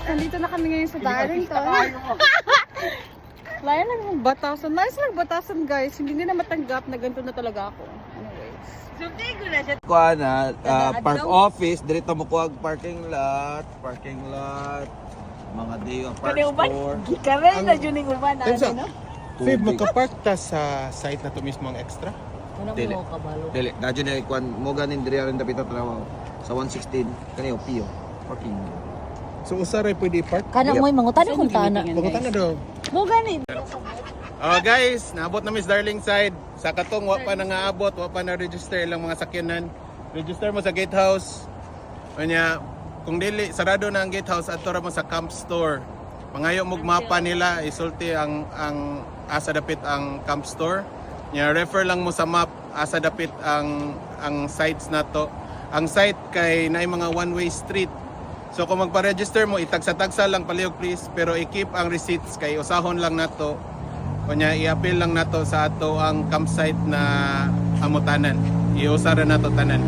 Nandito na kami ngayon sa Darlington. Layan lang yung batasan. Nice lang batasan guys. Hindi na matanggap na ganito na talaga ako. Anyways. Kuha na, park office, dito mo kuha parking lot, mga day of park store. Gikaray na dyan yung uban. Fib, makapark ta sa site na to mismo ang extra? Dili. Dili. Nadyo na ikuan mo ganin diri rin dapit trabaho sa 116 kaniyo piyo parking. So usaray pwede park? Kana mo yung mangutan kung tana. Pangutan na daw. Mo gani. Oh guys, naabot na Miss Darling side. Sa katong wa pa nangaabot, wa pa na register ilang mga sakyanan. Register mo sa gatehouse. Kanya kung dili sarado na ang gatehouse adto ra mo sa camp store. Pangayo mo mapa nila isulti ang asa dapit ang camp store. Nya refer lang mo sa map asa dapit ang sites nato. Ang site kay naay mga one-way street. So kung magpa-register mo, itagsa-tagsa lang palihog please, pero i-keep ang receipts kay usahon lang nato. Kunya i-appeal lang nato sa ato ang campsite na amutanan. Iusara nato tanan.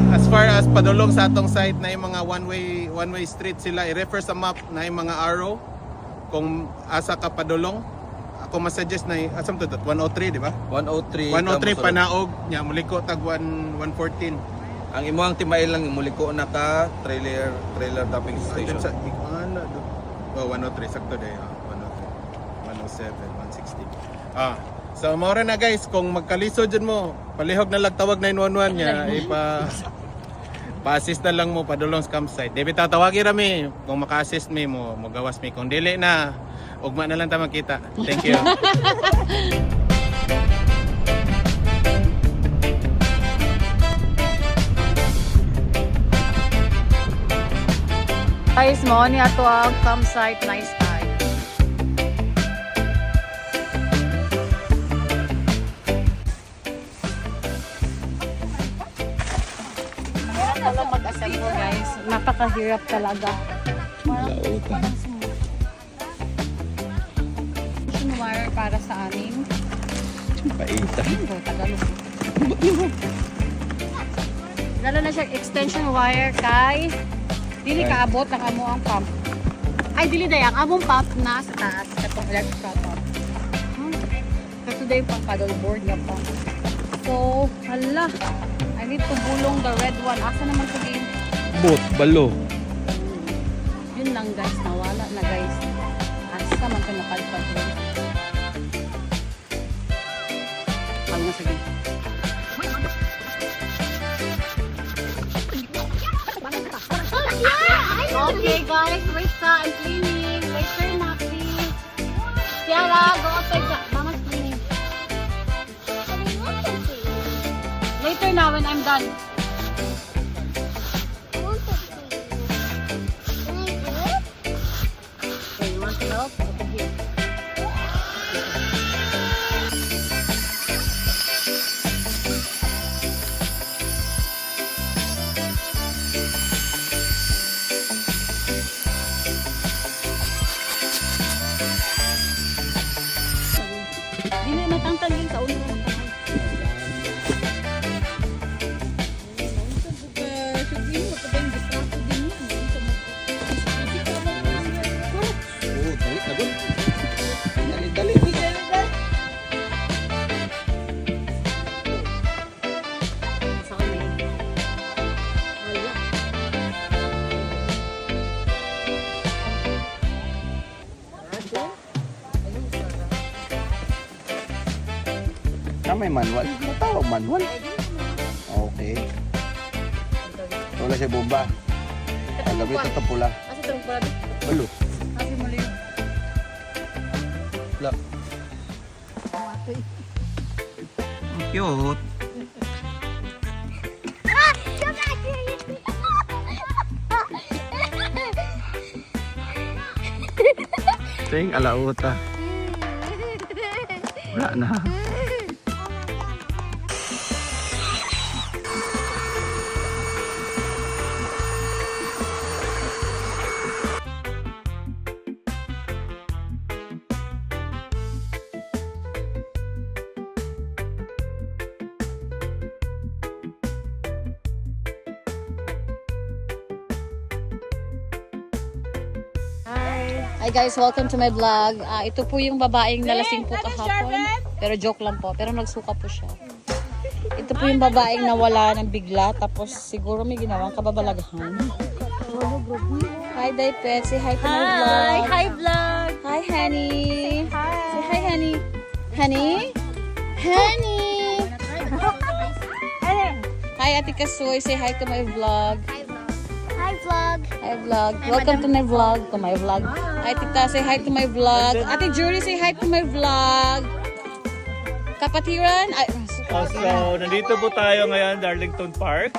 As far as padulong sa atong site na yung mga one-way street sila, i-refer sa map na yung mga arrow kung asa ka padulong. Ako masuggest na asam to 103, di ba? 103 panaog nya muliko tag 114. Ang imuhang timail lang muliko na ka trailer dumping station. Sa ano do? Oh, 103 sakto day. 103. 107, 160. So maura na guys, kung magkalisod dyan mo, palihog na lang tawag 911 niya, pa-assist na lang mo padulong sa campsite. Di bitaw tawagi rami kung maka-assist mi mo gawas mi, kung dili na ugma na lang ta makita. Thank you. Guys, mo ni ato ang campsite nice time. Wala mag-assemble guys. Napakahirap talaga. Parang smooth. Extension wire para sa amin. Paita. Tagalog. Lalo na siya extension wire kay dili kaabot ang amo ang pump. Ay dili dayang among pump na sa taas katong electrical pump. Kasi day pang paddle board nga pump. So, hala. I need to bulong the red one. Asa naman sa game? Boat, balo. Yun lang guys, nawala na guys. Asa man ka nakalpad mo. Pag na sa game. Okay guys, wait sa I'm cleaning. Wait for na please. Tiara, go outside ka. Mama's cleaning. Later na when I'm done. Okay, you want to help? Over here. Dili matangtang yun sa ulo ng tahan. may manual. Matawag manual. Okay. Wala siya bomba. Ang gabi ito pula. Kasi tarong pala. Balo. Kasi mali yun. Wala. Cute. Ting alauta. Wala na. Hi guys, welcome to my vlog. Ito po yung babaeng nalasing po kahapon. Pero joke lang po, pero nagsuka po siya. Ito po yung babaeng nawala ng bigla, tapos siguro may ginawang kababalaghan. Hi Daypet, say hi to my vlog. Hi vlog. Hi honey. Say hi honey. Honey? Honey! Hi Ate Kasoy, say hi to my vlog. Hi vlog. Hi vlog. Welcome to my vlog. To my vlog. Hi Tita, say hi to my vlog. Ate Julie, say hi to my vlog. Kapatiran. Ay, So, nandito po tayo ngayon, Darlington Park.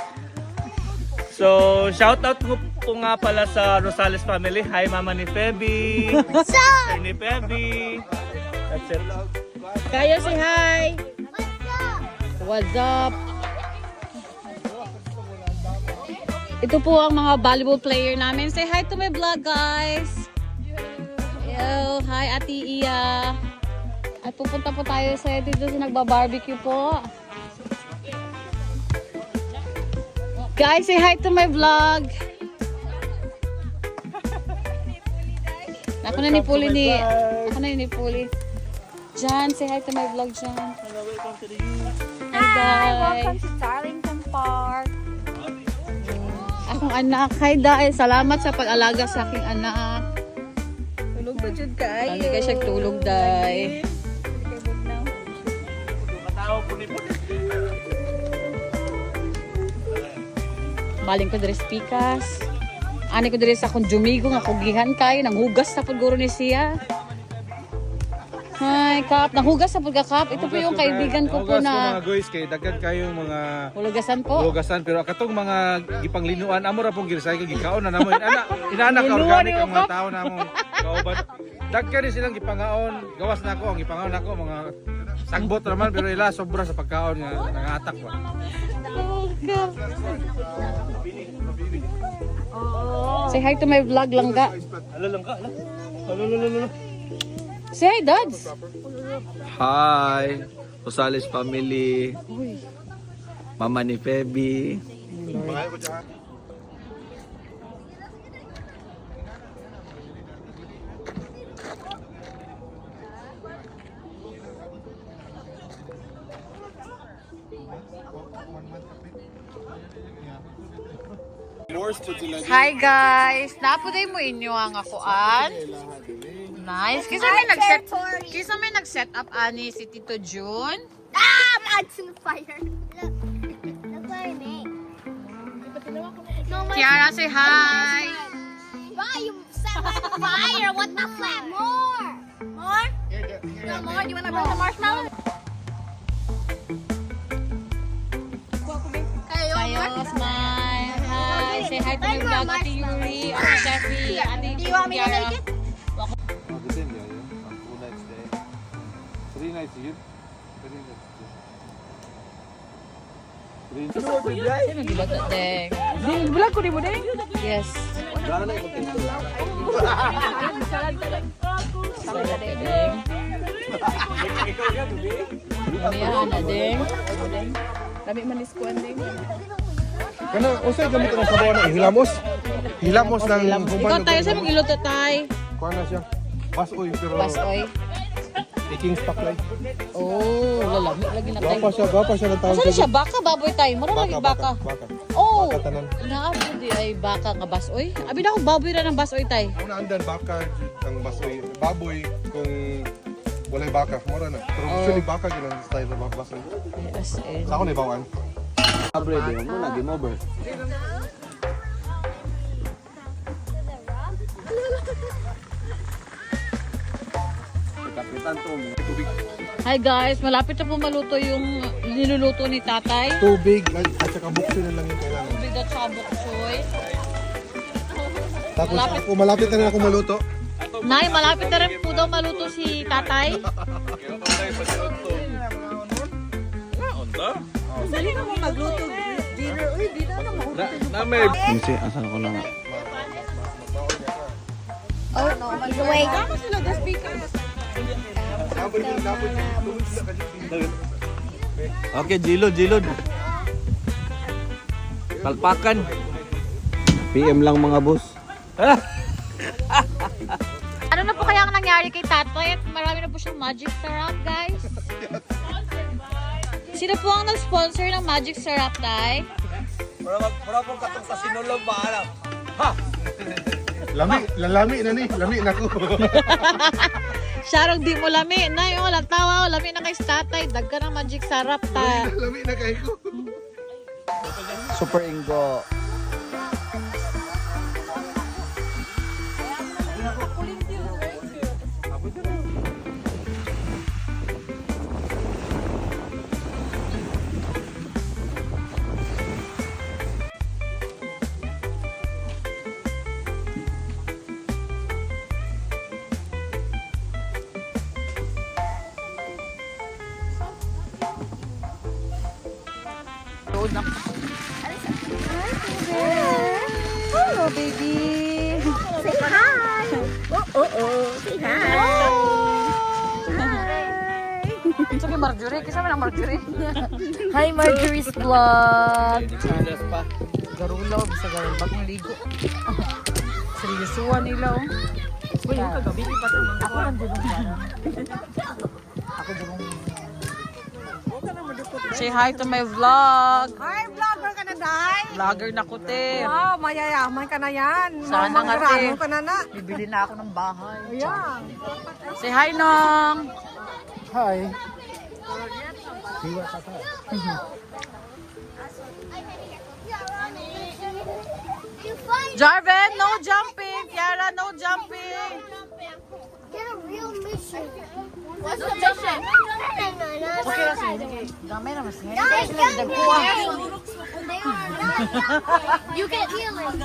So, shout out po nga pala sa Rosales family. Hi, Mama ni Feby. Sir ni Feby. That's it. Kaya say hi. What's up? Ito po ang mga volleyball player namin. Say hi to my vlog, guys. Yo, hi Ate Iya. At pupunta po tayo sa dito sa nagba-barbecue po. Guys, say hi to my vlog. Ako na ni Puli ni... Ako na ni Puli. Jan, say hi to my vlog, Jan. Hi, guys. to Darlington Park. Akong anak. Hi, Dai. Salamat sa pag-alaga sa aking anak. Tulog ba dyan kayo? Lagi ka siya tulog, Dai. Baling ko diri sa pikas. Ani ko diri sa akong jumigo nga kugihan kayo. Nanghugas sa paguro ni siya. Hi, Kap. Nanghugas sa pagkakap. Ito po yung kaibigan ko po Hugas ko na mga guys kay daghan kayo mga hulugasan po. hugasan pero katong mga gipanglinuan amo ra pong gi-recycle gikaon na namo inaanak ka organic ang mga tao namo kauban daghan din silang gipangaon gawas na ako ang gipangaon nako mga sagbot naman pero ila sobra sa pagkaon nga nangatak ba. Say hi to my vlog, Langga. Hello lang ka. Hello. Say hi, Dads. Hi. Rosales family. Mama ni Feby. Hi guys! Napuday mo inyo ang akuan. Nice. Kisa may nag-set up ani si Tito June. Ah! That's in the fire. Look. Look what I made. No, my Tiara, say hi! Why you set on fire? What the fuck? More? More? No more? Do you want to burn the marshmallow? Kayo, Kayo, smile. Hi. Say hi to my vlog, Ate Yuri, Ate Steffi, Ate Do you want me to Tiara. make it? Magdin ya yun. Ang 2 nights day. 3 nights yun. 3 nights. 3 nights. Sino gibata, Deng? Deng, vlog ko di mo, Deng? Yes. Salad ka, Deng. Umiyahan na, Deng. Dami manis ko, Deng. Kana usay gamit ng sabaw na hilamos. Hilamos ng Ikaw tayo sa mga iluto tayo. Kuha na siya. Basoy pero Basoy. taking stock like. Oh, lalami lagi na tayo. Gapa siya ng tawag. Saan siya? Baka, baboy tayo. Mara lagi baka. Baka. Oh, Baka tanan. naabot di ay baka nga basoy. Abi na akong baboy ra ng basoy tayo. Una andan baka ang basoy. Baboy kung Walay baka, mura na. Pero usually baka ganun style na mabasa. Yes, eh. Sa ako na ibawan. Bread mo na game over. Kapitan to mo. Hi guys, malapit na po maluto yung niluluto ni tatay. Tubig at saka bukso na lang yung kailangan. Tubig at saka bok choy. Tapos ako, malapit na rin ako maluto. Nay, malapit na rin po daw maluto si tatay. Kasi asan ko lang. Wait. Okay, jilod. Palpakan. PM lang mga boss. Ano na po kaya ang nangyari kay tatay? At marami na po siyang magic syrup, guys. Sino po ang nag-sponsor ng magic syrup, tay? Para po katong sa sinulog ba alam. Lami na ko. Sharong di mo lami. Nay, oh, tawa, lami na kay tatay. Dagka ng magic syrup, tay. Lami na kayo ko. Super Ingo. Hello, baby. Say hi. Say hi. Sabi Marjorie, kasi naman ang Marjorie. Hi, Marjorie's vlog. Garulaw, bisa garul. Bagong ligo. Seryosuan nila, oh. Uy, yung kagabi, pa ito. Ako lang durong para. Ako durong. Say hi to my vlog. Hi, vlogger ka na, Day. Vlogger na ko, te. Wow, mayayaman ka na yan. Sana nga, te. Mangrano ka na na. Bibili na ako ng bahay. Ayan. Say hi, Nong. Hi. Jarvin, no jumping. Kiara, no jumping. Get a real mission. What's the mission? Okay lang, sige. Gamay naman siya. Guys, get You get healing.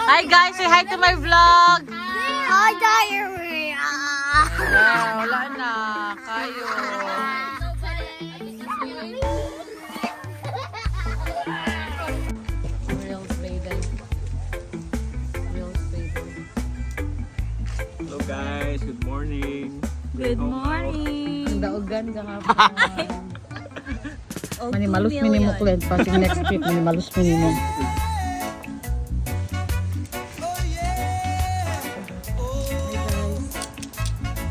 Hi, guys. Say hi to my vlog. Hi, diarrhea. Wala na. Kayo. Reels, baby. Reels, baby. Hello guys, good morning. Good morning. Ang daogan ka nga po. Manimalus minimo client. Passing next week, manimalus minimo.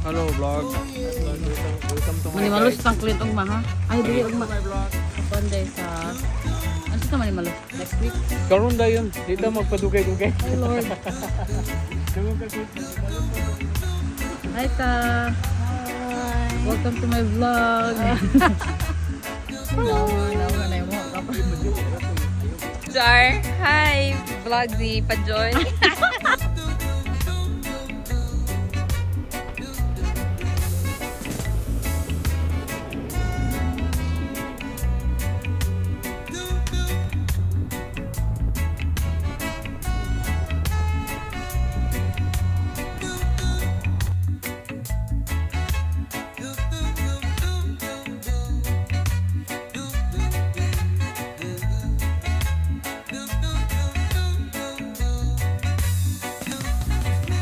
Hello vlog. Manimalus tang client og maha. Ay, dili og maha. Ponday sa... Ano sa manimalus? Next week? Karon dayon, dito magpadugay-dugay. Ay, Lord. Hi, ta. Welcome to my vlog. Hello. Jar, hi! Vlog si Pajoy.